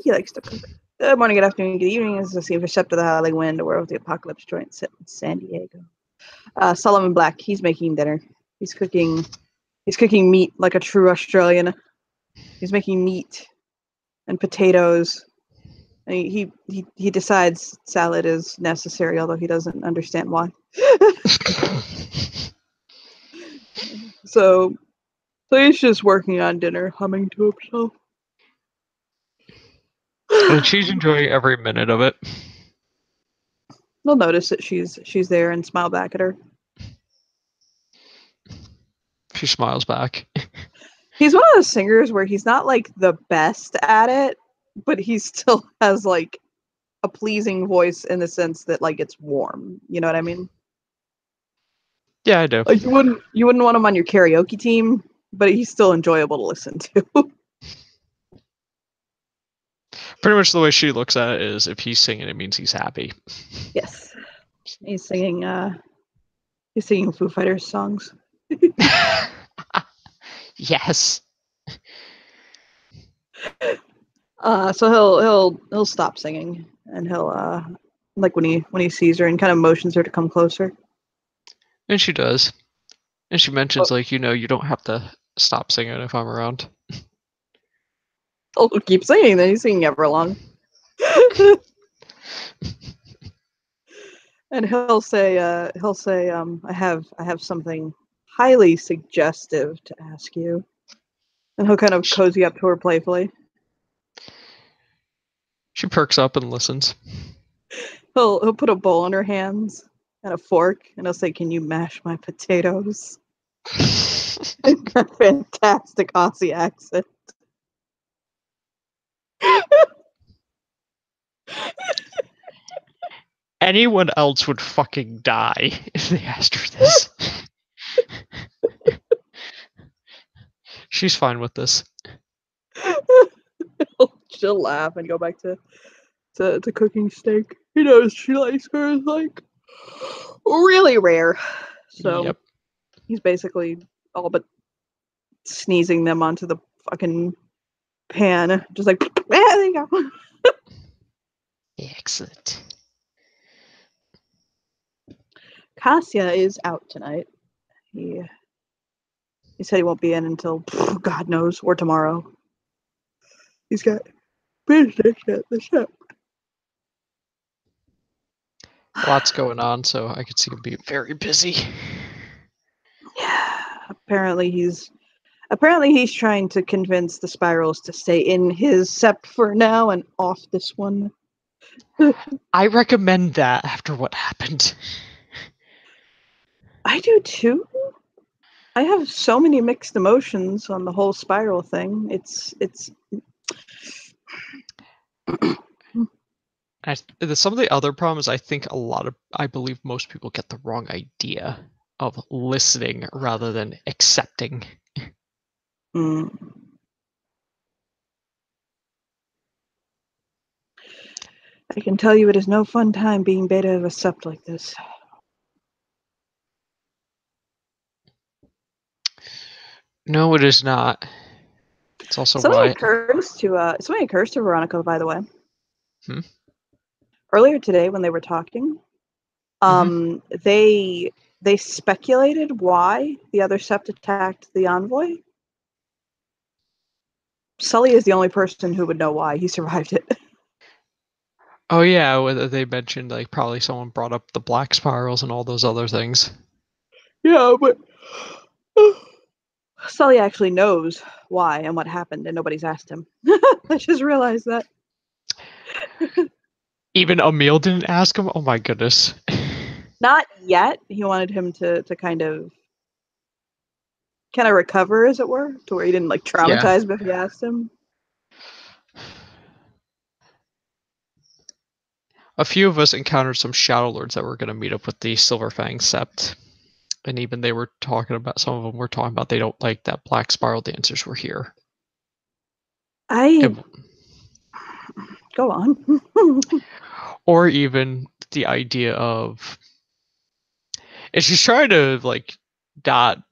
He likes to cook. Good morning, good afternoon, good evening. This is the Percept of the Howling Wind, a world of the apocalypse joint set in San Diego. Solomon Black, he's making dinner. He's cooking meat like a true Australian. He's making meat and potatoes. And he decides salad is necessary, although he doesn't understand why. So he's just working on dinner, humming to himself. And she's enjoying every minute of it. They'll notice that she's there and smile back at her. She smiles back. He's one of those singers where he's not like the best at it, but he still has like a pleasing voice in the sense that like it's warm. You know what I mean? Yeah, I do. Like you wouldn't want him on your karaoke team, but he's still enjoyable to listen to. Pretty much the way she looks at it is if he's singing, it means he's happy. Yes. He's singing Foo Fighters songs. Yes. So he'll stop singing and he'll like when he sees her and kind of motions her to come closer. And she does. And she mentions like, you don't have to stop singing if I'm around. He'll keep singing, then he's singing ever long. And he'll say, I have something highly suggestive to ask you. And he'll kind of cozy up to her playfully. She perks up and listens. He'll put a bowl in her hands and a fork, and he'll say, "Can you mash my potatoes?" In a fantastic Aussie accent. Anyone else would fucking die if they asked her this. She's fine with this. She'll laugh and go back to cooking steak. He knows she likes hers like really rare. So Yep. He's basically all but sneezing them onto the fucking pan. Just like, there you go. Excellent. Cassia is out tonight. He said he won't be in until God knows, or tomorrow. He's got business at the shop. Lots going on, so I could see him being very busy. Yeah, apparently he's trying to convince the spirals to stay in his sept for now and off this one. I recommend that after what happened. I do too. I have so many mixed emotions on the whole spiral thing. It's some of the other problems, I believe most people get the wrong idea of listening rather than accepting. I can tell you it is no fun time being beta of a sept like this. No, it is not. It's also something occurs to Veronica, by the way. Earlier today when they were talking, they speculated why the other sept attacked the envoy. Sully is the only person who would know why he survived it. Oh yeah, they mentioned like probably someone brought up the black spirals and all those other things. Yeah, but Sully actually knows why and what happened, and nobody's asked him. I just realized that. Even Emil didn't ask him? Oh my goodness. Not yet. He wanted him to kind of recover, as it were, to where he didn't like traumatize him if he asked him. A few of us encountered some Shadow Lords that were going to meet up with the Silverfang Sept. And even they were talking about, some of them were talking about they don't like that Black Spiral dancers were here. Go on. Or even the idea of, and she's trying to like not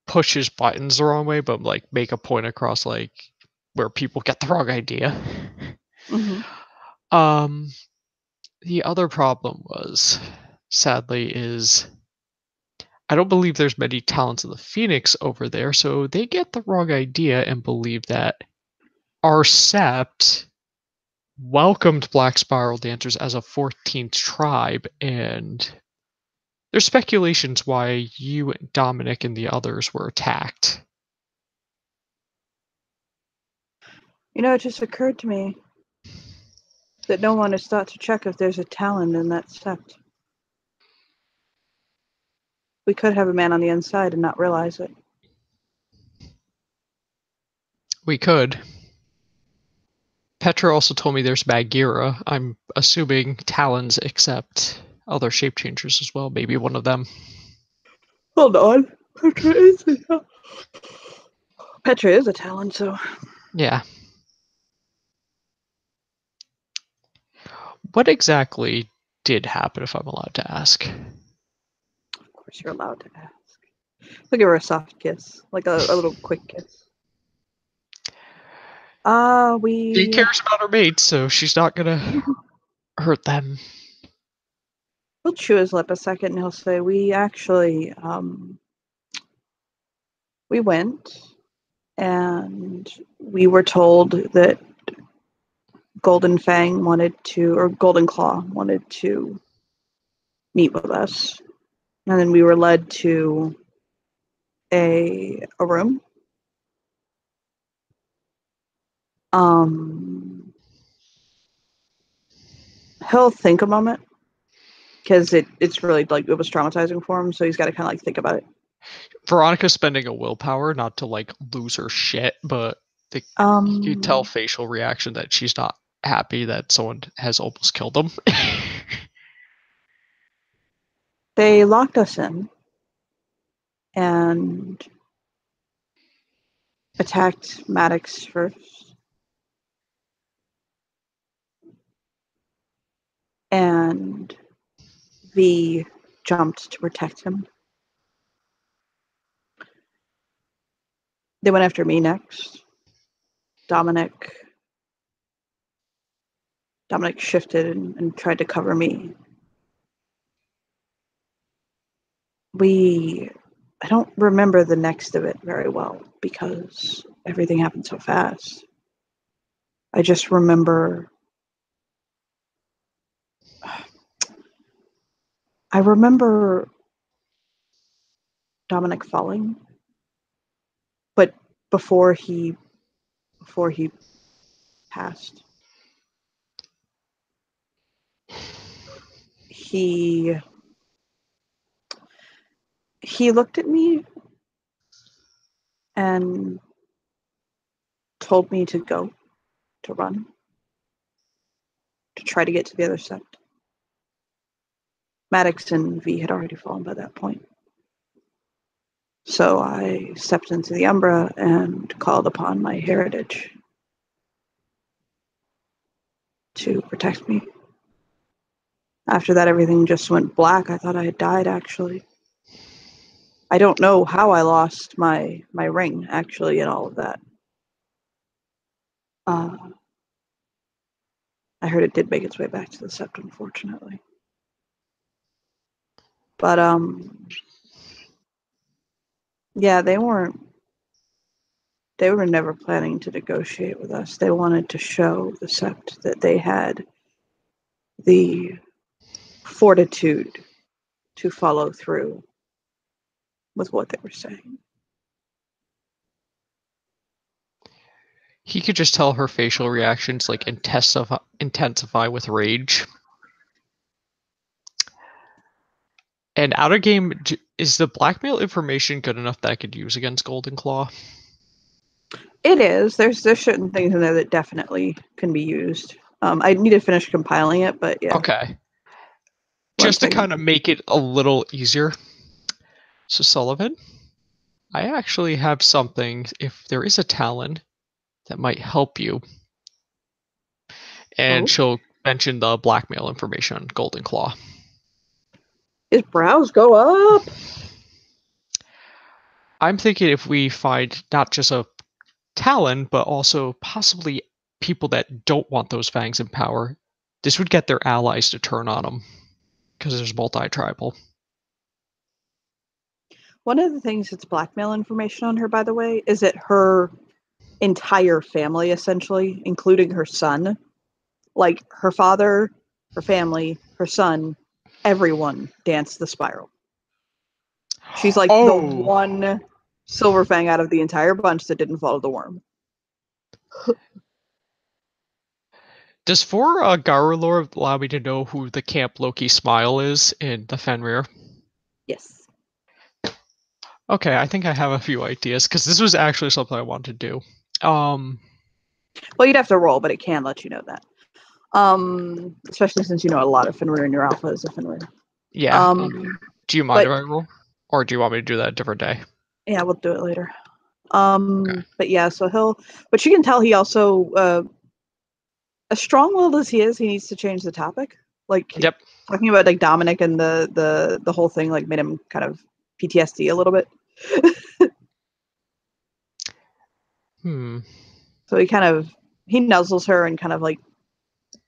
push his buttons the wrong way, but like make a point across like where people get the wrong idea. The other problem was, sadly, is I don't believe there's many talents of the Phoenix over there, so they get the wrong idea and believe that our sept welcomed Black Spiral Dancers as a 14th tribe, and there's speculations why you, Dominic, and the others were attacked. It just occurred to me that no one has thought to check if there's a talent in that sept. We could have a man on the inside and not realize it. We could. Petra also told me there's Bagheera. I'm assuming Talons accept other shape changers as well. Maybe one of them. Hold on. Petra is a talent, so... Yeah. What exactly did happen, if I'm allowed to ask? Of course you're allowed to ask. I'll give her a soft kiss. Like a little quick kiss. She cares about her mates, so she's not gonna hurt them. He'll chew his lip a second and he'll say, we actually, we went and we were told that Golden Fang or Golden Claw wanted to meet with us. And then we were led to a room. He'll think a moment because it's really like it was traumatizing for him, so he's got to kind of like think about it. Veronica's spending a willpower not to like lose her shit, but you can tell facial reaction that she's not happy that someone has almost killed them. They locked us in and attacked Maddox first. And V jumped to protect him. They went after me next. Dominic shifted and tried to cover me. I don't remember the next of it very well because everything happened so fast. I just remember Dominic falling, but before he passed, he looked at me and told me to run, to try to get to the other side. Maddox and V had already fallen by that point. So I stepped into the Umbra and called upon my heritage to protect me. After that, everything just went black. I thought I had died, actually. I don't know how I lost my ring, actually, in all of that. I heard it did make its way back to the Sept, unfortunately. But, yeah, they were never planning to negotiate with us. They wanted to show the Sept that they had the fortitude to follow through with what they were saying. He could just tell her facial reactions like intensify with rage. And out of game, is the blackmail information good enough that I could use against Golden Claw? It is. There's certain things in there that definitely can be used. I need to finish compiling it, but yeah. Okay. Just to kind of make it a little easier. So Sullivan, I actually have something, if there is a talent that might help you. And she'll mention the blackmail information on Golden Claw. His brows go up. I'm thinking if we find not just a talent, but also possibly people that don't want those fangs in power, This would get their allies to turn on them because there's multi-tribal. One of the things that's blackmail information on her, by the way, is that her entire family, essentially, including her son, like her father, her family, her son, everyone danced the spiral. She's like the one Silverfang out of the entire bunch that didn't follow the worm. Does for Garulor allow me to know who the Camp Loki Smile is in the Fenrir? Yes. Okay, I think I have a few ideas because this was actually something I wanted to do. Well, you'd have to roll, but it can let you know that. Especially since you know a lot of Fenrir and your alpha is a Fenrir. Yeah. Do you mind if I roll? Or do you want me to do that a different day? Yeah, we'll do it later. Okay. But yeah, so but you can tell he also, as strong-willed as he is, he needs to change the topic. Like, yep. Talking about like Dominic and the whole thing like made him kind of PTSD a little bit. So he nuzzles her and kind of like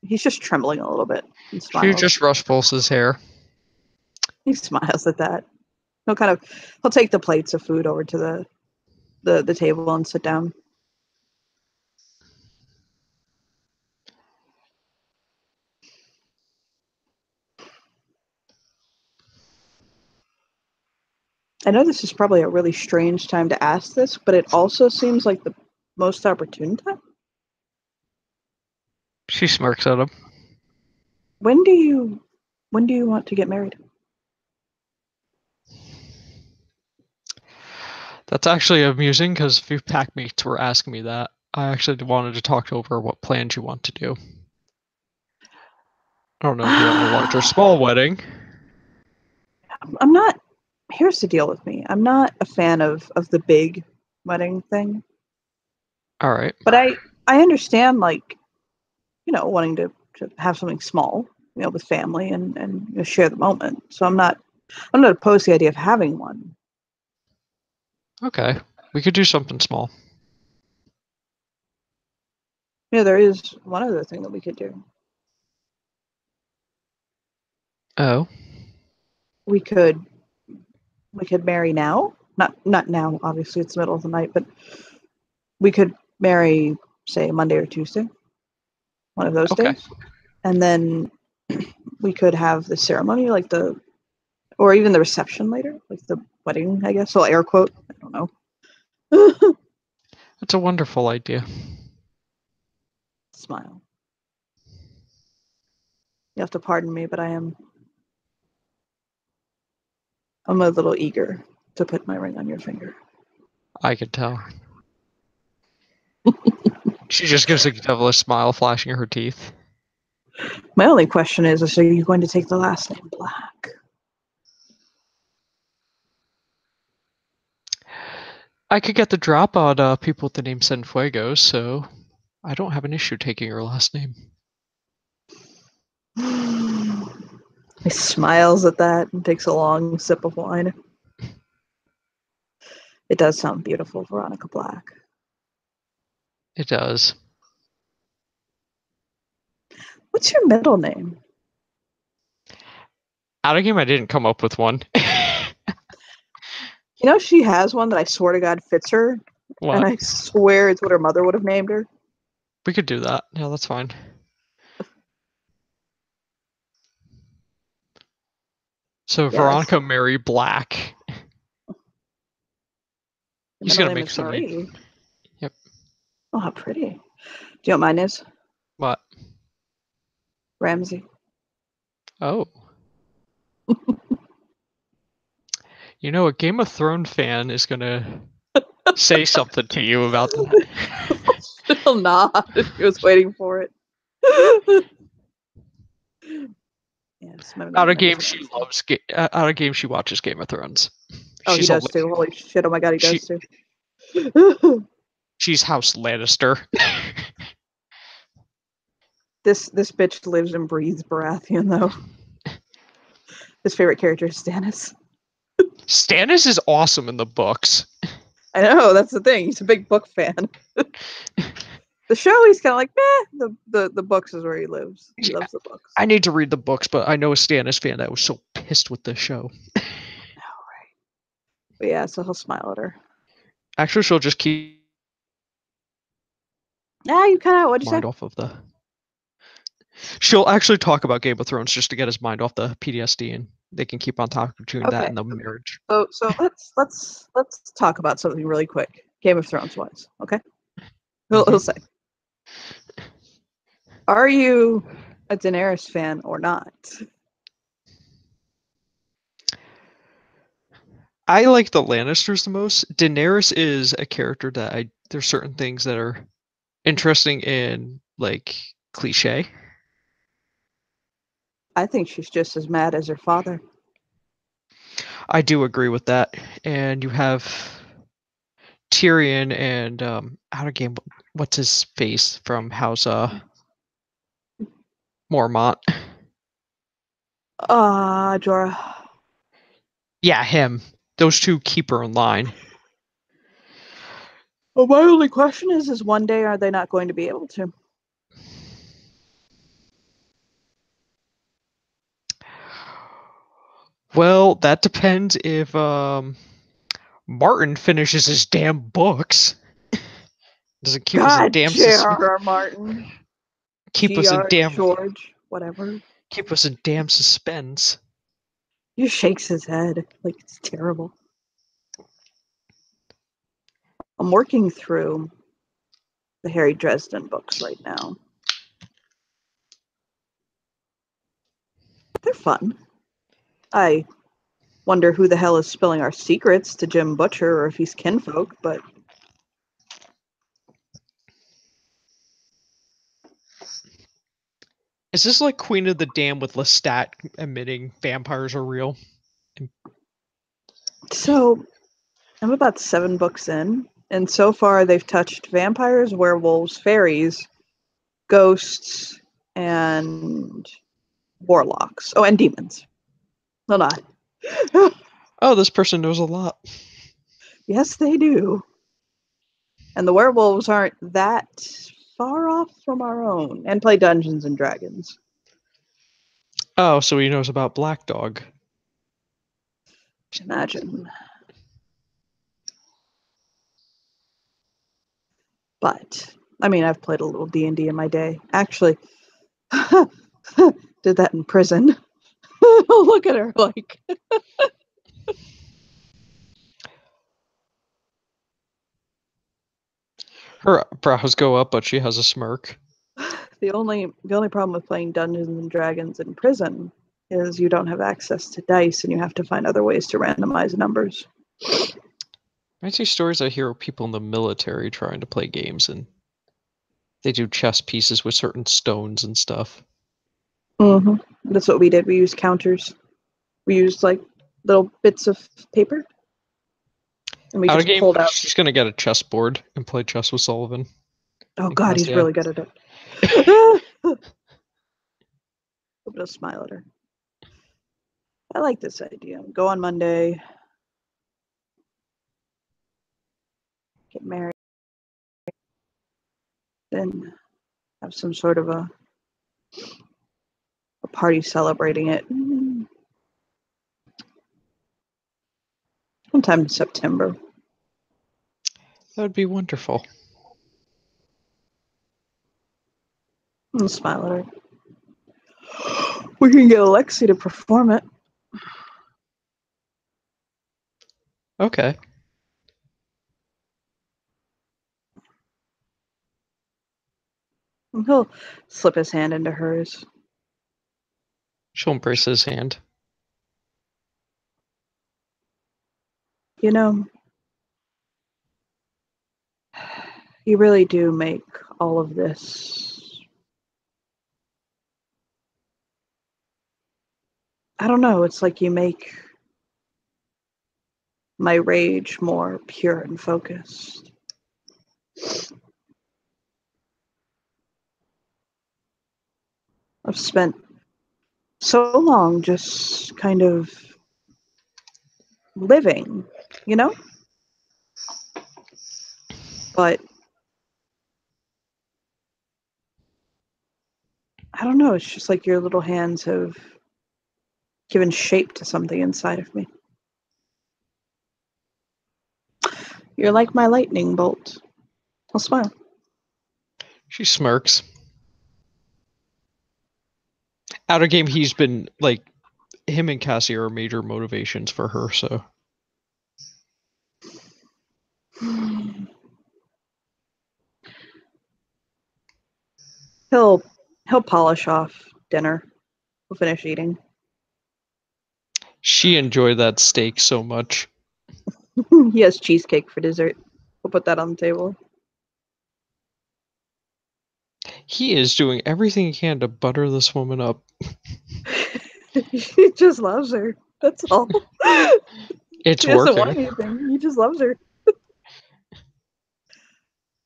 he's just trembling a little bit and smiles. She just rush pulls his hair. He smiles at that. He'll take the plates of food over to the table and sit down. I know this is probably a really strange time to ask this, but it also seems like the most opportune time. She smirks at him. When do you want to get married? That's actually amusing because a few packmates were asking me that. I actually wanted to talk over what plans you want to do. I don't know if you want a large or small wedding. I'm not. Here's the deal with me. I'm not a fan of the big wedding thing. All right. But I understand, like, wanting to have something small, with family and share the moment. So I'm not opposed to the idea of having one. Okay. We could do something small. There is one other thing that we could do. Oh. We could marry now. Not now, obviously it's the middle of the night, but we could marry, say, Monday or Tuesday. One of those days. And then we could have the ceremony, or even the reception later, like the wedding, I guess. So air quote. I don't know. That's a wonderful idea. Smile. You have to pardon me, but I'm a little eager to put my ring on your finger. I can tell. She just gives a devilish smile, flashing her teeth. My only question is are you going to take the last name Black? I could get the drop on people with the name Cienfuegos, so I don't have an issue taking her last name. He smiles at that and takes a long sip of wine. It does sound beautiful, Veronica Black. It does. What's your middle name? Out of game, I didn't come up with one. She has one that I swear to God fits her. What? And I swear it's what her mother would have named her. We could do that. Yeah, that's fine. So yes. Veronica Mary Black. He's gonna make some name. Yep. Oh, how pretty. Do you know what mine is? What? Ramsey. Oh. A Game of Thrones fan is gonna say something to you about that. She'll nod. She was waiting for it. Out of game, she loves. Out of game, she watches Game of Thrones. Oh, he does too. Holy shit! Oh my God, he does too. She's House Lannister. This bitch lives and breathes Baratheon, though. His favorite character is Stannis. Stannis is awesome in the books. I know, that's the thing. He's a big book fan. The show, he's kind of like, meh. The books is where he lives. He Yeah. loves the books. I need to read the books, but I know a Stannis fan that was so pissed with the show. But yeah, so he'll smile at her. Actually, she'll just keep Yeah, you kind of, what'd you say? mind off of the. She'll actually talk about Game of Thrones just to get his mind off the PTSD, and they can keep on talking between that Okay. and the marriage. So let's talk about something really quick. Game of Thrones wise, okay? He'll say, "Are you a Daenerys fan or not?" I like the Lannisters the most. Daenerys is a character that there's certain things that are interesting in like cliche. I think she's just as mad as her father. I do agree with that. And you have Tyrion and out of game what's his face from House Mormont. Jorah. Yeah, him. Those two keep her in line. Well, my only question is one day are they not going to be able to? Well, that depends if Martin finishes his damn books. Doesn't keep us in God, damn J.R.R. Martin, keep us in G.R. damn George, whatever. keep us in damn suspense. He just shakes his head like it's terrible. I'm working through the Harry Dresden books right now. They're fun. I wonder who the hell is spilling our secrets to Jim Butcher or if he's kinfolk, but Is this like Queen of the Dam with Lestat admitting vampires are real? so I'm about 7 books in, and so far they've touched vampires, werewolves, fairies, ghosts, and warlocks. Oh, and demons. Hold on. Oh, this person knows a lot. Yes, they do. And the werewolves aren't that far off from our own, and play Dungeons and Dragons. Oh, so he knows about Black Dog. Imagine. But I mean, I've played a little D&D in my day. Actually, did that in prison. Look at her, like. Her brows go up, but she has a smirk. The only problem with playing Dungeons and Dragons in prison is you don't have access to dice, and you have to find other ways to randomize numbers. I see stories I hear of people in the military trying to play games, and they do chess pieces with certain stones and stuff. Mm-hmm. That's what we did. We used counters. We used like little bits of paper, and we Out of just game, pulled out. she's gonna get a chessboard and play chess with Sullivan. Oh God, he's really good at it. I'm gonna smile at her. I like this idea. Go on Monday. Get married. Then have some sort of a party celebrating it. Sometime in September. That would be wonderful. I'll smile at her. We can get Alexi to perform it. Okay. And he'll slip his hand into hers. She'll embrace his hand. You know, you really do make all of this. I don't know, it's like you make my rage more pure and focused. I've spent so long just kind of living, you know? But I don't know. It's just like your little hands have given shape to something inside of me. You're like my lightning bolt. I'll smile. She smirks. Out of game, he's been like, him and Cassie are major motivations for her, so. He'll polish off dinner. We'll finish eating. She enjoyed that steak so much. He has cheesecake for dessert. We'll put that on the table. He is doing everything he can to butter this woman up. He just loves her. That's all. It's He doesn't working. want anything. He just loves her.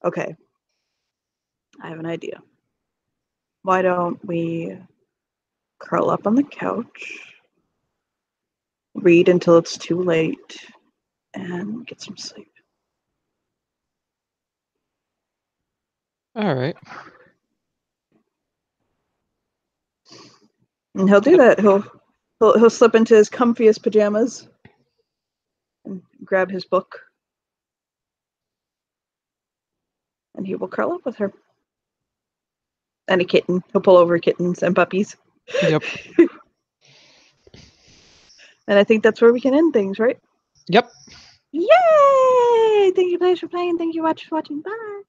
Okay. I have an idea. Why don't we curl up on the couch, read until it's too late, and get some sleep? All right. And he'll do that. He'll slip into his comfiest pajamas and grab his book, and he will curl up with her. And a kitten. He'll pull over kittens and puppies. Yep. And I think that's where we can end things, right? Yep. Yay! Thank you guys for playing. Thank you for watching. Bye.